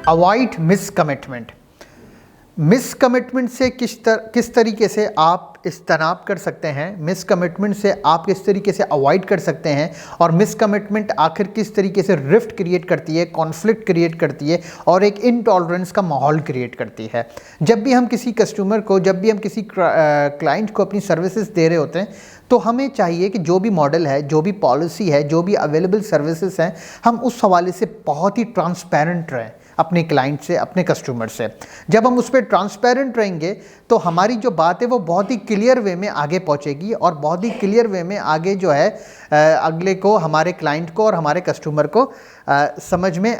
Avoid miss commitment. Miss commitment से किस तरीके से आप इज्तनाब कर सकते हैं, मिस कमिटमेंट से आप किस तरीके से अवॉइड कर सकते हैं, और मिस कमिटमेंट आखिर किस तरीके से रिफ्ट क्रिएट करती है, कॉन्फ्लिक्ट क्रिएट करती है और एक इनटॉलरेंस का माहौल क्रिएट करती है। जब भी हम किसी कस्टमर को, जब भी हम किसी क्लाइंट को अपनी सर्विसेज दे रहे होते हैं, तो हमें चाहिए कि जो भी मॉडल है, जो भी पॉलिसी है, जो भी अवेलेबल सर्विसेज हैं, हम उस हवाले से बहुत ही ट्रांसपेरेंट रहें अपने क्लाइंट से, अपने कस्टमर से। जब हम उस पर ट्रांसपेरेंट रहेंगे तो हमारी जो बात है वो बहुत ही क्लियर वे में आगे पहुंचेगी और बहुत ही क्लियर वे में आगे जो है अगले को, हमारे क्लाइंट को और हमारे कस्टमर को समझ में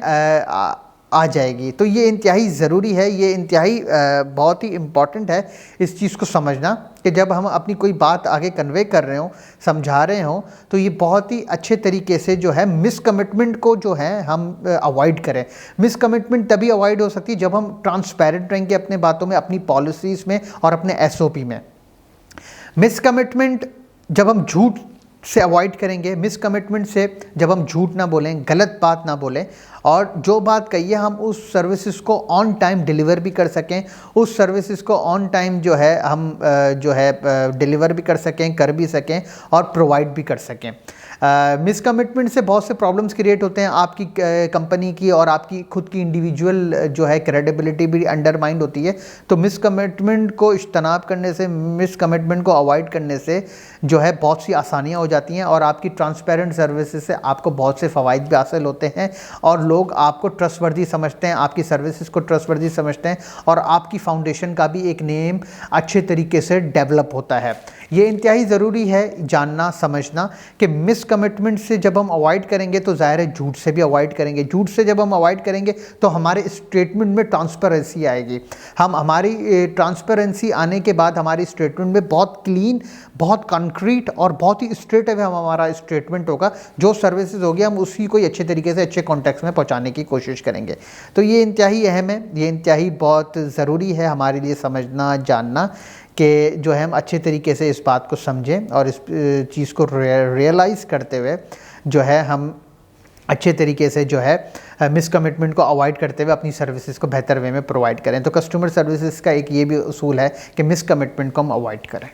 आ जाएगी। तो ये इंतहाई ज़रूरी है, ये इंतहाई बहुत ही इम्पॉर्टेंट है इस चीज़ को समझना कि जब हम अपनी कोई बात आगे कन्वे कर रहे हों, समझा रहे हों, तो ये बहुत ही अच्छे तरीके से जो है मिस कमिटमेंट को जो है हम अवॉइड करें। मिस कमिटमेंट तभी अवॉइड हो सकती है जब हम ट्रांसपेरेंट रहेंगे अपने बातों में, अपनी पॉलिसीज़ में और अपने SOP में। मिस कमिटमेंट जब हम झूठ से अवॉइड करेंगे, मिस कमिटमेंट से जब हम झूठ ना बोलें, गलत बात ना बोलें और जो बात कही है हम उस सर्विसेज को ऑन टाइम डिलीवर भी कर सकें, उस सर्विसेज को ऑन टाइम जो है हम जो है डिलीवर भी कर सकें, कर भी सकें और प्रोवाइड भी कर सकें। मिस कमिटमेंट से बहुत से प्रॉब्लम्स क्रिएट होते हैं, आपकी कंपनी की और आपकी खुद की इंडिविजुअल जो है क्रेडिबिलिटी भी अंडरमाइंड होती है। तो मिस कमिटमेंट को इज्तनाब करने से, मिस कमिटमेंट को अवॉइड करने से जो है बहुत सी आसानियाँ हो जाती हैं और आपकी ट्रांसपेरेंट सर्विसेज से आपको बहुत से फ़वाइद भी हासिल होते हैं और लोग आपको ट्रस्टवर्दी समझते हैं, आपकी सर्विसेज को ट्रस्टवर्दी समझते हैं और आपकी फाउंडेशन का भी एक नेम अच्छे तरीके से डेवलप होता है। ये इंतहाई ज़रूरी है जानना, समझना कि मिस कमिटमेंट से जब हम अवॉइड करेंगे तो ज़ाहिर है झूठ से भी अवॉइड करेंगे। झूठ से जब हम अवॉइड करेंगे तो हमारे स्टेटमेंट में ट्रांसपेरेंसी आएगी। हमारी ट्रांसपेरेंसी आने के बाद हमारी स्टेटमेंट में बहुत क्लीन, बहुत कंक्रीट और बहुत ही स्ट्रेट अवे हमारा स्टेटमेंट होगा। जो सर्विसेज होगी हम उसी को अच्छे तरीके से, अच्छे कॉन्टेक्स्ट में पहुँचाने की कोशिश करेंगे। तो ये इंतहाई अहम है, ये इंतहाई बहुत ज़रूरी है हमारे लिए समझना, जानना कि जो है हम अच्छे तरीके से इस बात को समझें और इस चीज़ को रियलाइज़ करते हुए जो है हम अच्छे तरीके से जो है मिस कमिटमेंट को अवॉइड करते हुए अपनी सर्विसेज को बेहतर वे में प्रोवाइड करें। तो कस्टमर सर्विसेज का एक ये भी उसूल है कि मिस कमिटमेंट को हम अवॉइड करें।